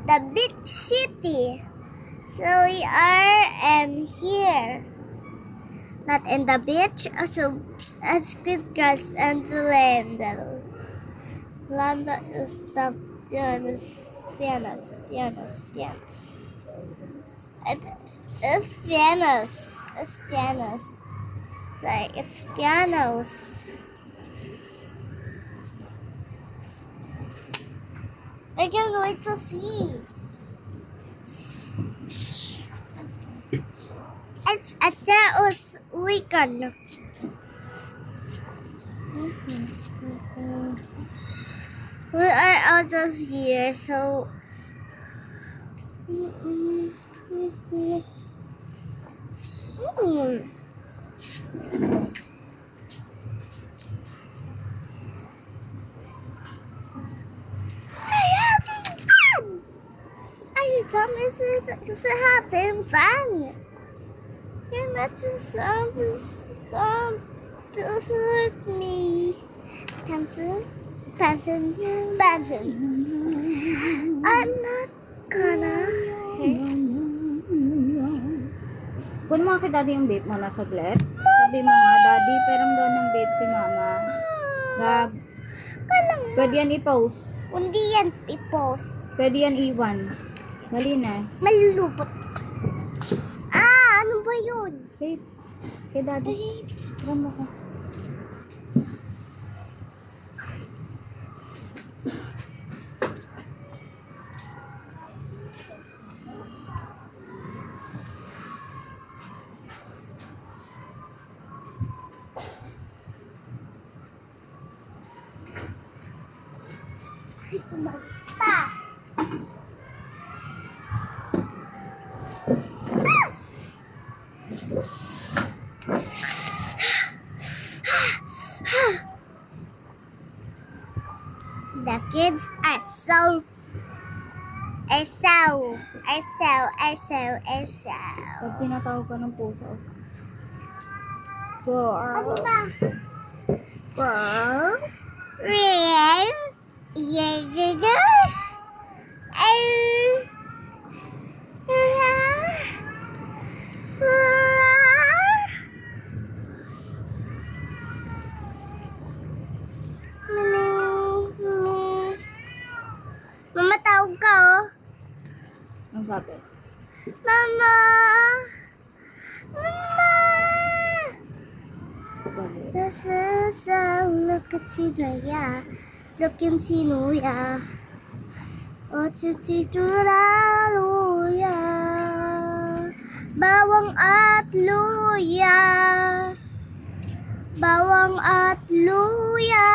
the beach city. So we are in here. Not in the beach, also as Pitcairn and the Lando. Lando is the Venus. It's Venus. It's Venus. Sorry, it's pianos. I can't wait to see. It's a chaos weekend. We are out of here, so. Having fun. Are you dumb? Is it having fun? You're not just to hurt me. Benson. I'm not gonna hurt. Kun mo kay daddy yung vape mo na saglit. Sabi mo nga, daddy, peram daw ng vape si mama. Gab, pwede yan i-post. Hindi yan i-post. Pwede yan iwan. Dali na. Malulupot. Ano ba yun? Vape. Kay daddy. Peram mo ko. Stop. The kids are so. Pag tinatawag ka ng puso. Ano ba? Girl. Real? Mama, tawag ka, oh. Ang sabi? Mama! Sabi. This is a look at Sinuya. Looking Sinuya. O Chichitura Luya. Bawang at luya. Bawang at luya.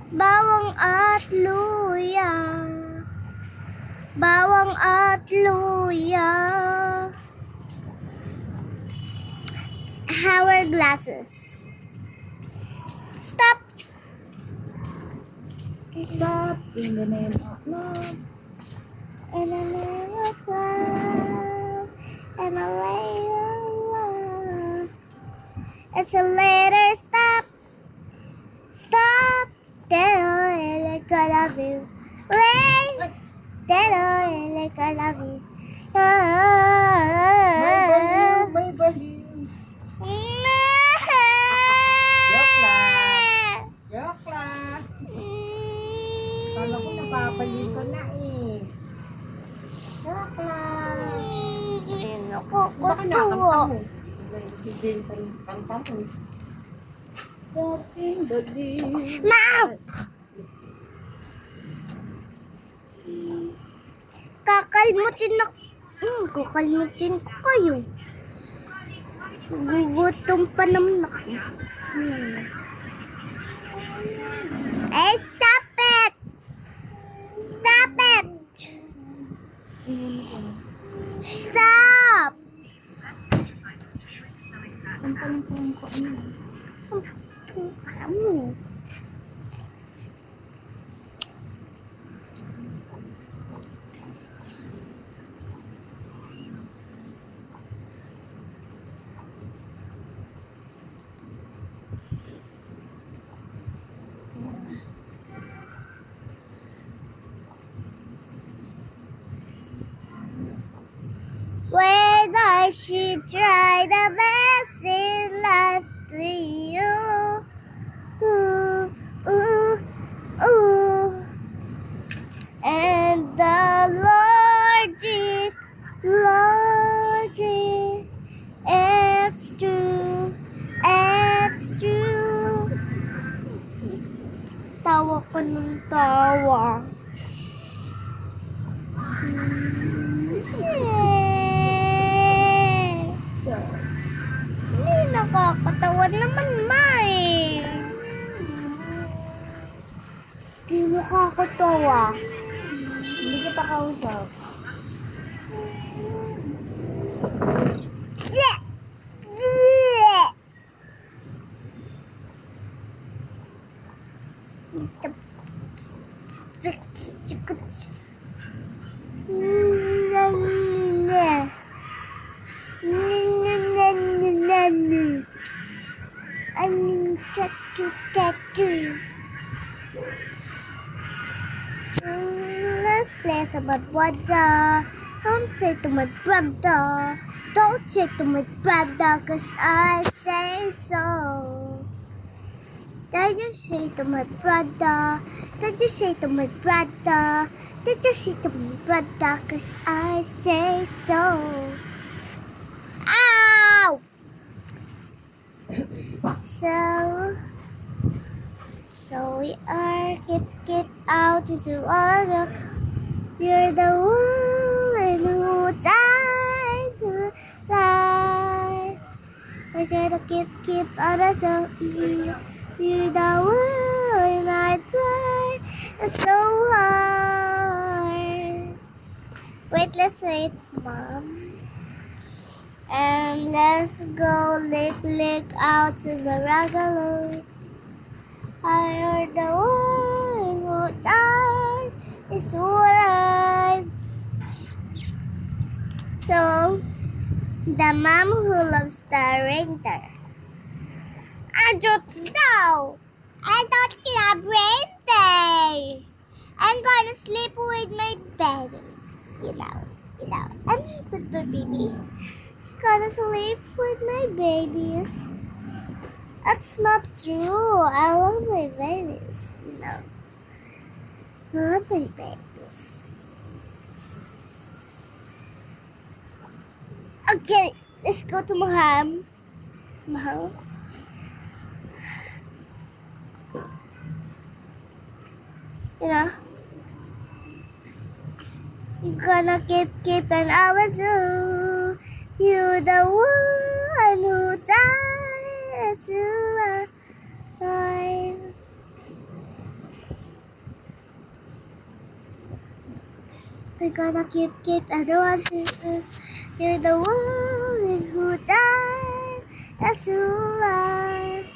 Bawang at luya. Bawang at luya. Hourglasses. Stop. Stop in the name of love. And a name of love. And a way of love. It's a letter. Stop. Stop. Like I love you. Wait. Like I love you. May baliw. Joke lang. Joke lang. Kala ko napapaliw ka na eh. Joke lang. Baka nakakanta mo. Bibili pa yung kanta mo. Talking baliw. Mom! Kakalmutin ko kayo. Gugutom pa naman ako. Stop it! Stop it! Stop! Ang palang sayang ko ano. Kami. I should try the best in life to you. Ooh, ooh, ooh. And the logic, it's true, it's true. Tawa ko ng tawa. Hindi nakakatawa naman, Mai. Hindi nakakatawa. Hindi kita kausap. Let's play to my brother. Don't say to my brother. Don't say to my brother, 'cause I say so. Did you say to my brother? Did you say to my brother? Did you say to my brother? 'Cause I say so. Ow! So we are keep out to the water. You're the one who died to lie. I gotta keep out of the. You're the one I tried so hard. Wait, let's wait, Mom. And let's go lick out to the Ragaloo. I heard the one who died is alive. So, the mom who loves the reindeer. I don't know. I don't love reindeer. I'm gonna sleep with my babies. You know. I'm with my baby. Gonna sleep with my babies. That's not true. I love my babies. I love my babies. Okay, let's go to Maham. Mahal. You're gonna keep an hour zoo. You're the one who dies alive. We're gonna keep an hour zoo. You're the one who dies alive.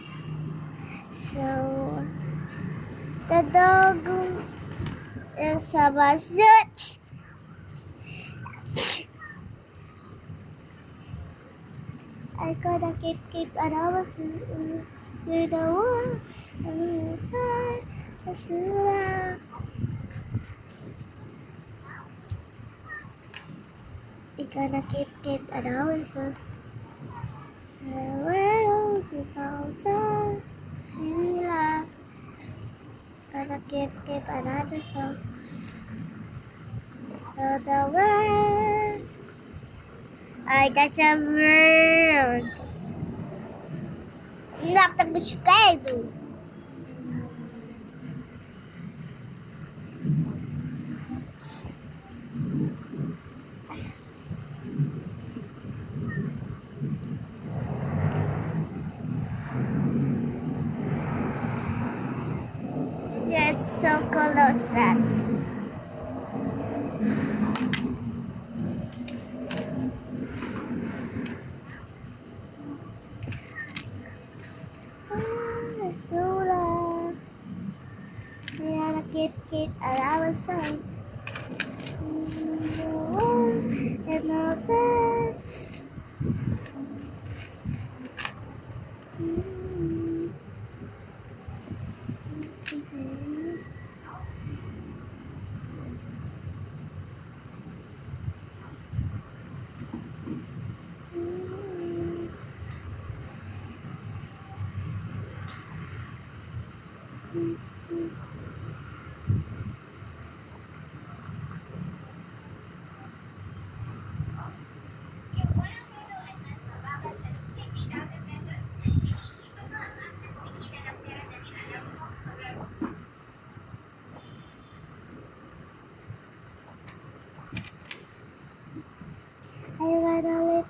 So the dog is a basket. I gotta keep an hour. You're the one who dies alive. I gotta keep an hour. Well, without us, Sheila. Gotta keep another song. The world. I got a world. Not the mosquito. Yeah, it's so cool outside. Solar. We gotta keep our song. And all time.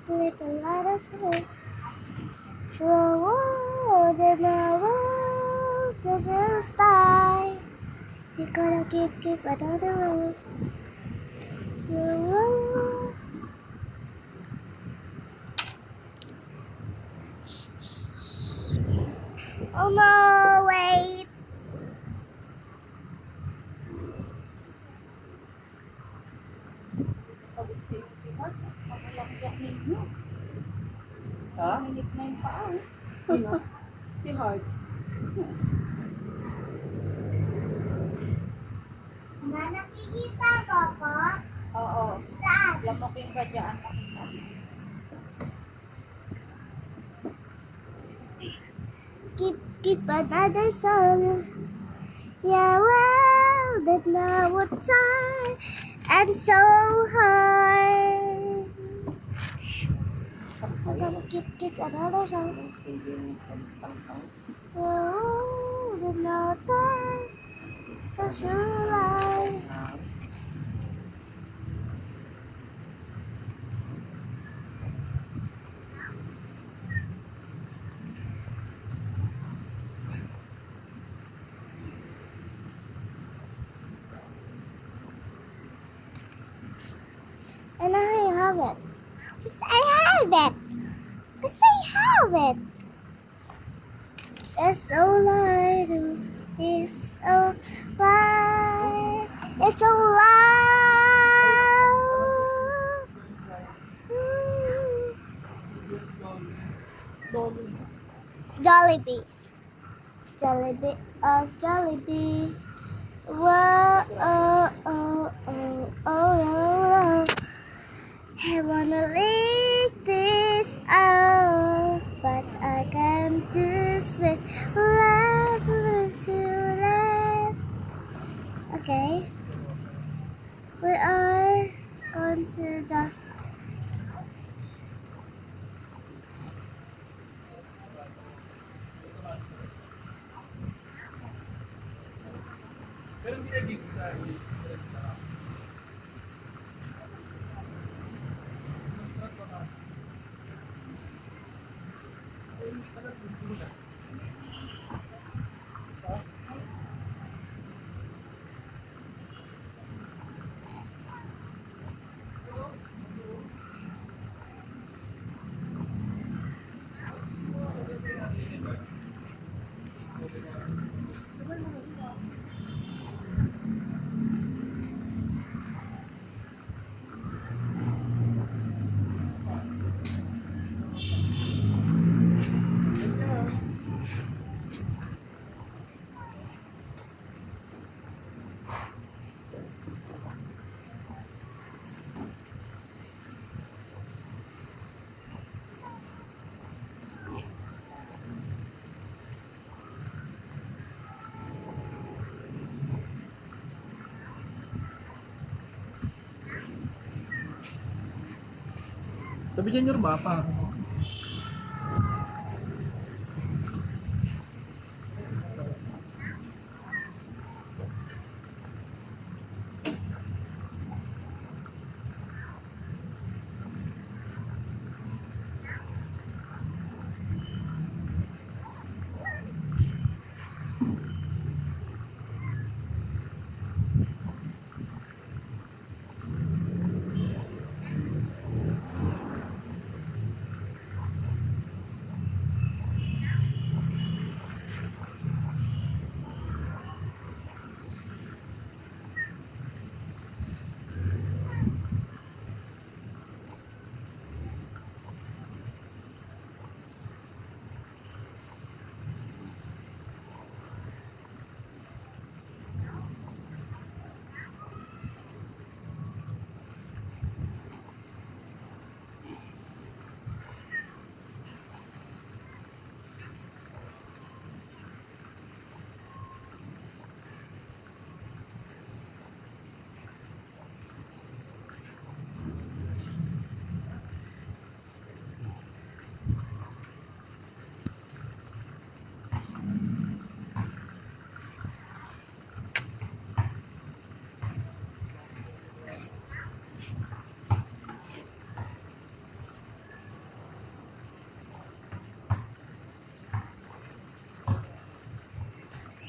Live a lot of snow. Whoa, then I want to just die. You gotta keep another road. Whoa. Oh no, wait. Pagod si Mark. Pagulak-yak ninyo. Ha? Hinip na yung paa. Si Hart. Na nakikita ko ko? Oo. Saan? Lamukin ka dyan. Makita. Keep another soul. Yeah, well, that now would try and so hard. I'm gonna keep another soul. Oh, that now time and so hard. And I have it. Just I have it. Because I have it. It's all I do. It's all I. It's all I. Jollibee. Jollibee of Jollibee. Whoa, oh, oh, oh, oh, oh, oh. I wanna lick this off, but I can't just say love to love. Okay, we are going to the. Tapi dyan yung mapa.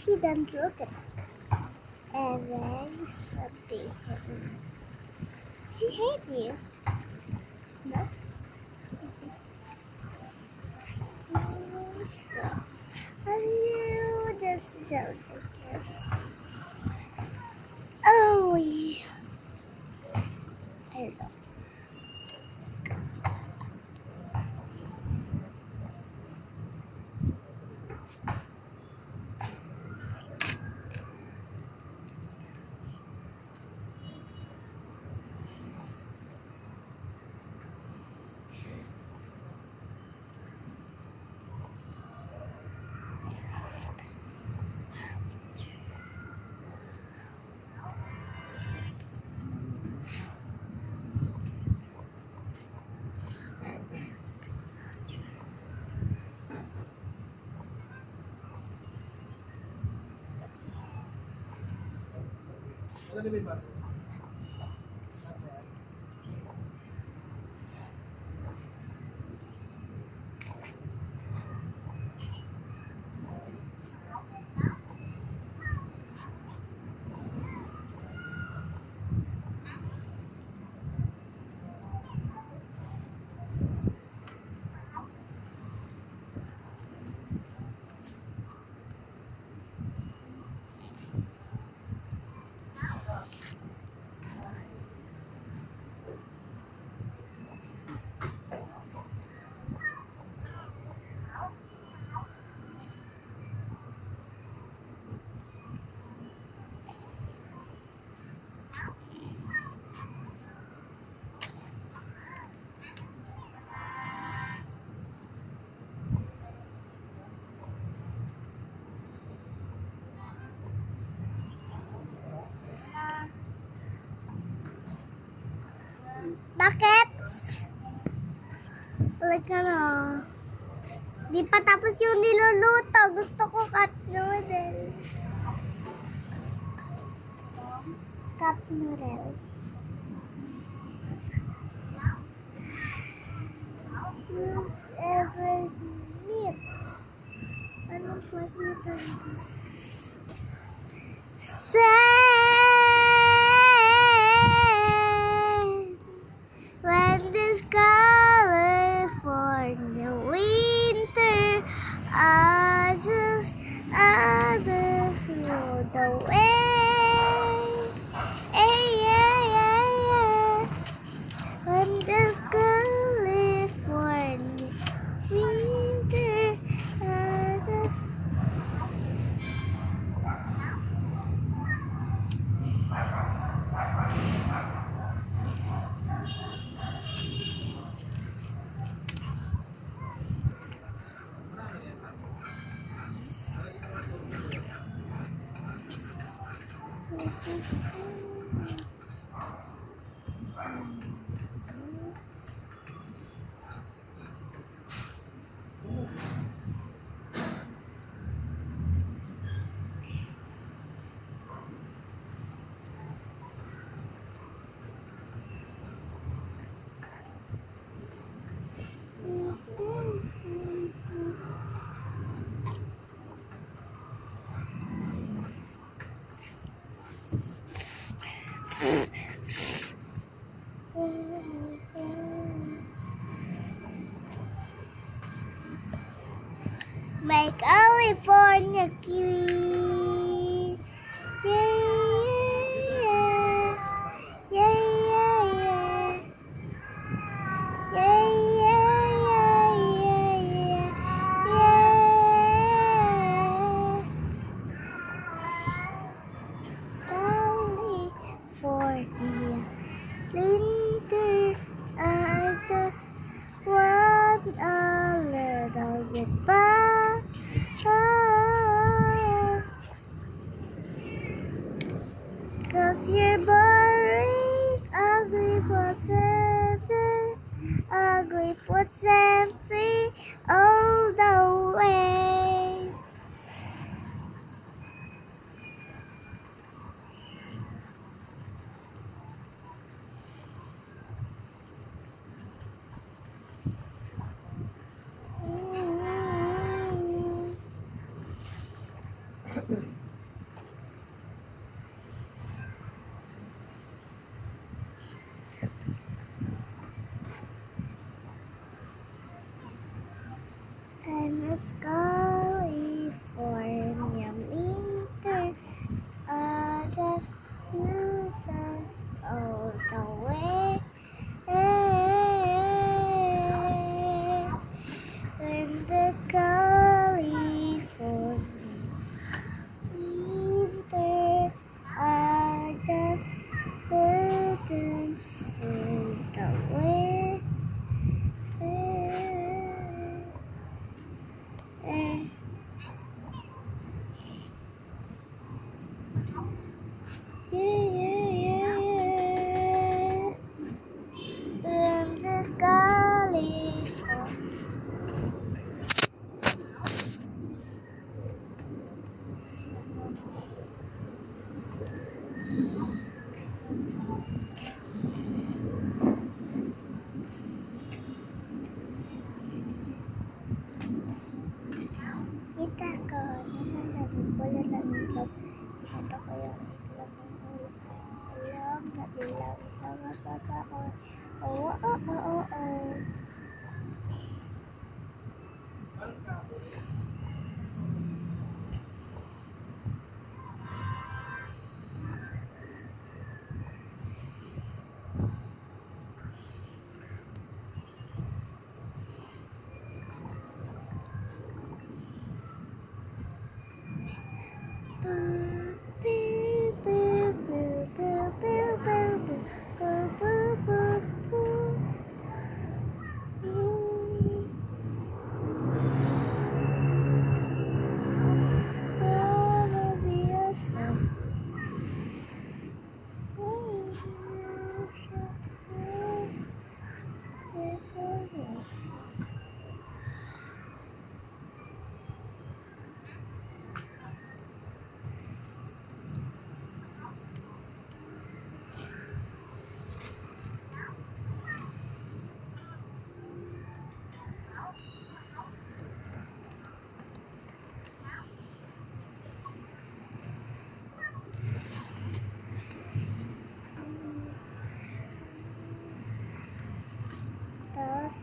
She doesn't look at it. And then something happened. She hates you. No? Are you just jealous, I guess? Oh, yeah. I don't know. Bakit? Like ano? Di pa tapos yung niluluto. Gusto ko cup noodle. Cup noodle. Use every meat. Anong pagkitan? When this California winter, I just feel the way. Hey, yeah, yeah, yeah. When this California winter, I just my California kiwi. Yeah, yeah, yeah, yeah, yeah, yeah, yeah, yeah, yeah, California winter, I just want a little bit back. Cause you're boring, ugly, what's empty all the way. It's California winter. I just lose us all the way. When the California winter, I just couldn't see the way. When the California kita ko, wala na itlog. Ito ko yung itlog ng ulo. Alam na dilaw, isang magkakaon. Oo, oo, oo, oo.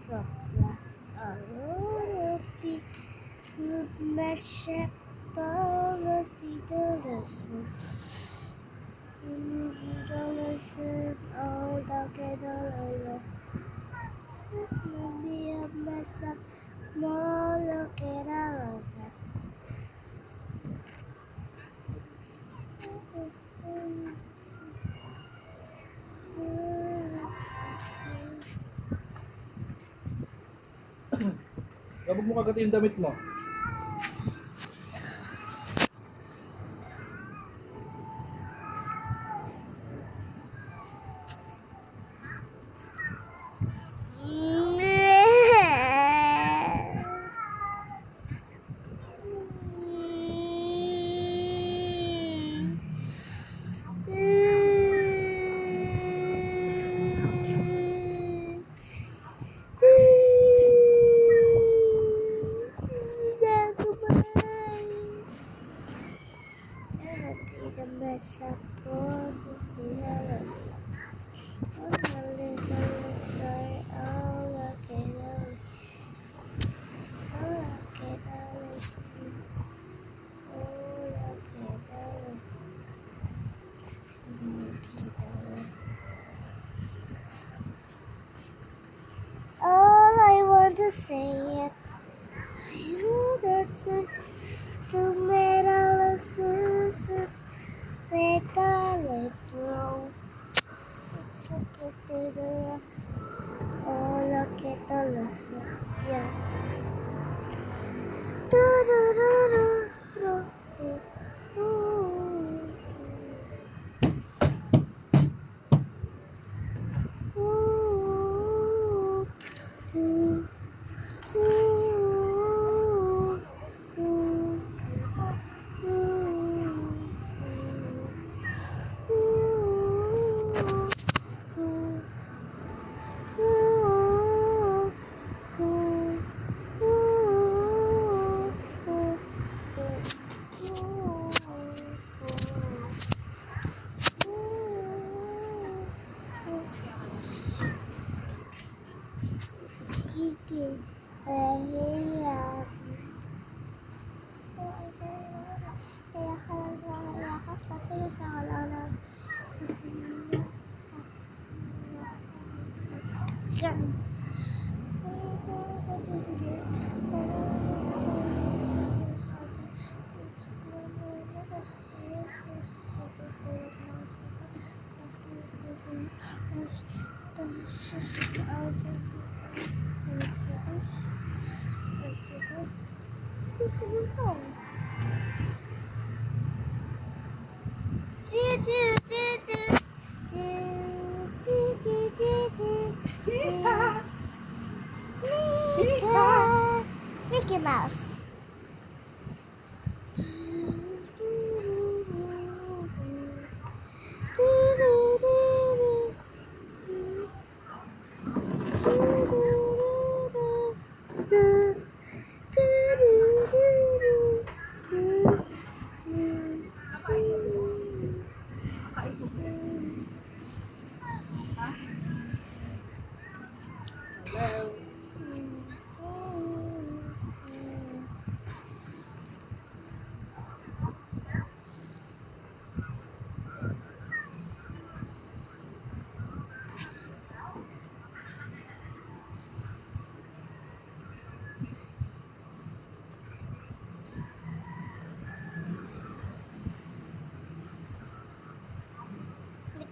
Soplas aropi meşe bağlısı dolasın dolasın orada kedalalı bir mesa molo kedalalı Labog mo kagad yung damit mo. All I want to say it. I know that's it. To meralasız metale bro. So que te das all que te lo ya. Sige, God. Mickey Mouse.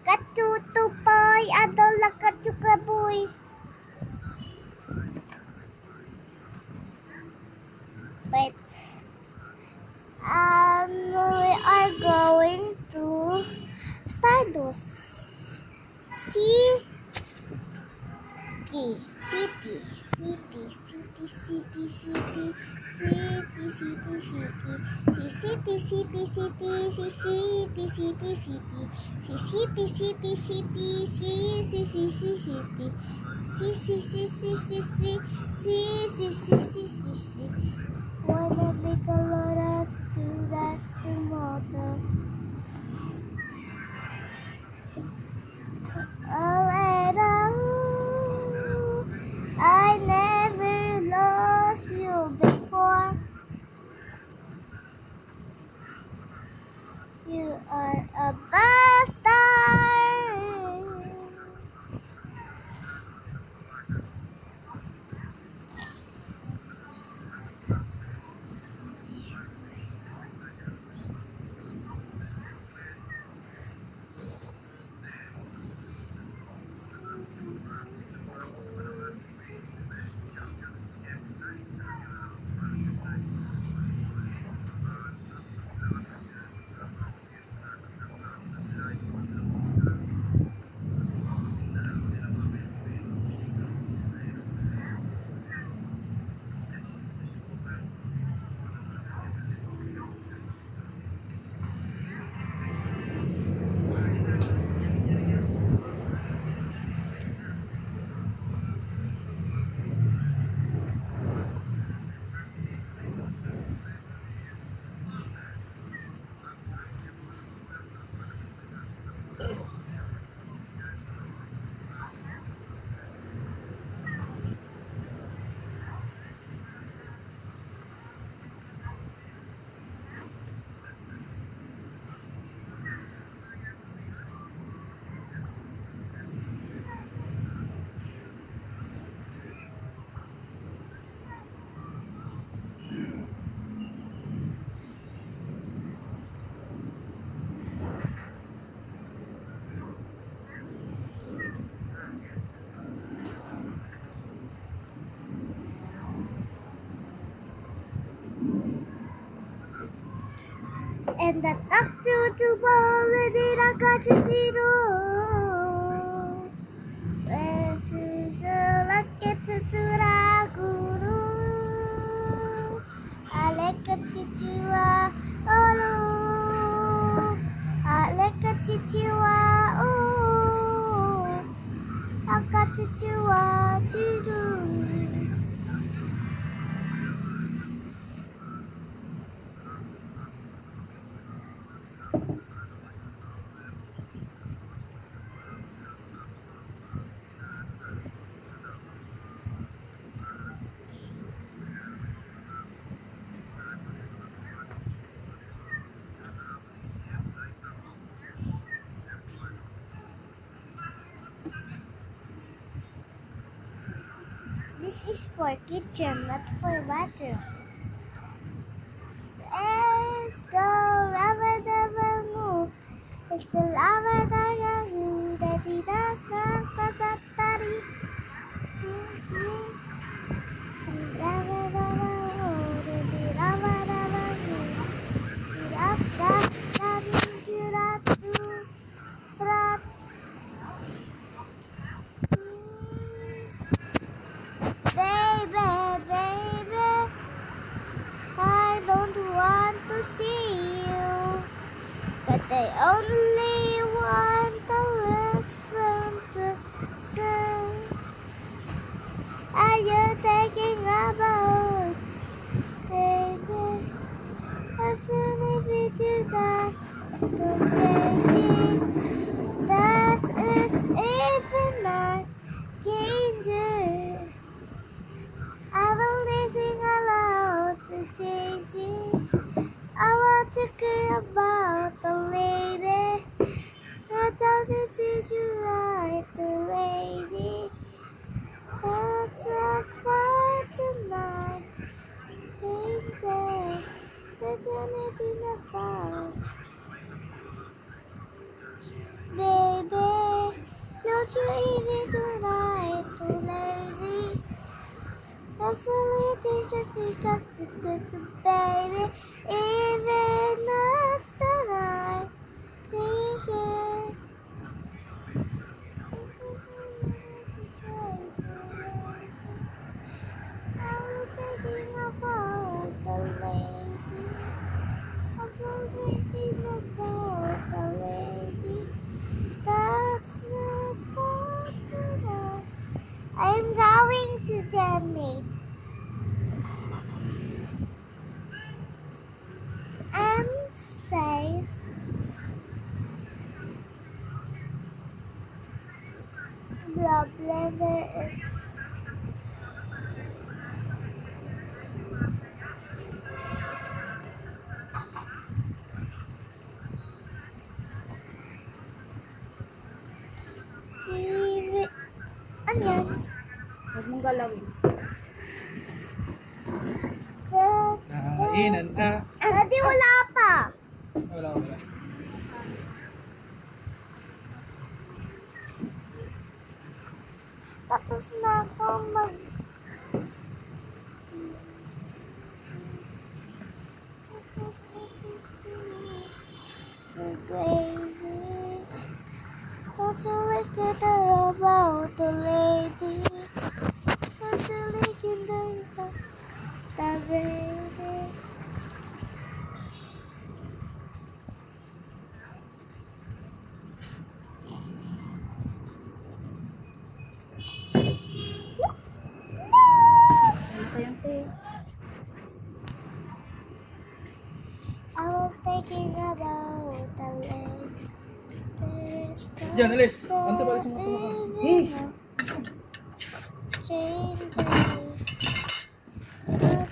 Katutupoy, adol na katsukaboy. Wait. We are going to Stardust. City, city, city, city, city, city, city, city, city, city, city, city, city, city, city. Wanna make a lot of that's the motto. Oh, and oh, I never lost you before. You are a bastard. And the doctor to ball and I got you zero. When to select it to Draguru. I like a chichua, oh, I like a chichua, oh, I got chichua to do. This is for kitchen, not for bathroom. Let's go, rubber dubber move. It's a lava dagger who that he does not stop daddy. Rubber dubber move, the rubber dubber move. Rub that daddy rat to rat. Baby, baby, I don't want to see you, but I only want to listen to sing. Are you thinking about, baby? As soon as we do that, the crazy, that is even not danger. I will sing aloud to Daisy. I want to care about the lady. I thought it is right, the lady. But I fight tonight. Danger, there's anything I found. Baby, don't you even do right, too lazy. That's a little just a baby. Even that's the night. Thinking. I'm thinking about the lady. I'm thinking about the lady. That's about the night. I'm going to the meet. I'm safe. The blender is Ayan. Huwag mong galawin. Kainan na. Daddy, wala pa. Wala. Tapos na ako mag... Crazy. Don't you look at the about the lady? Don't you look in the baby? Ano kayong te? I was thinking about the lady. Diyan, alis. Anto pa alis mo ito ka. Eh!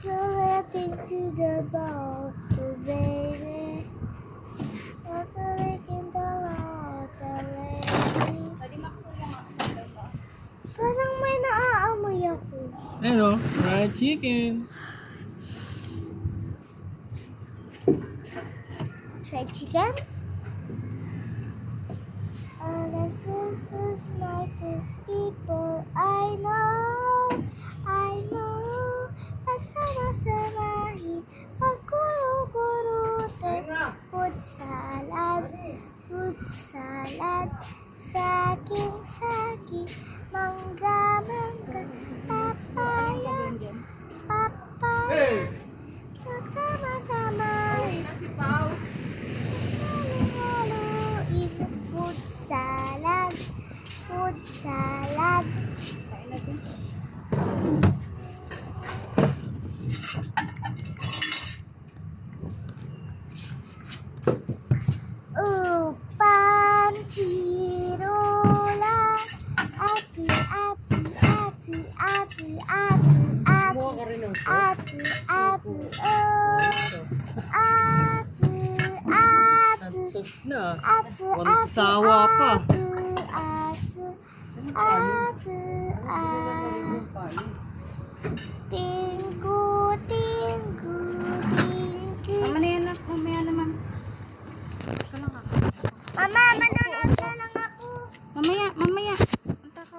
Letting to the boat, baby. What's a lick in the water, lady? Pwede maksul mo nga sa ba? Parang may naaamoy ako. Ano? Fried chicken. Fried chicken? This is as nicest people I know. Pagsama-samahin, pagkuro-kurutan, food salad, saging, mangga, papaya, pagsama-samahin. Halo-halo is food salad. Kain natin. Panchirola, ati, Sus na. ati, Walang sawa pa. ati, Tingku, tingku, tingku. Tama na yan, nak. Mamaya naman. Ika lang ako. Mama, manonood na lang ako. Mamaya.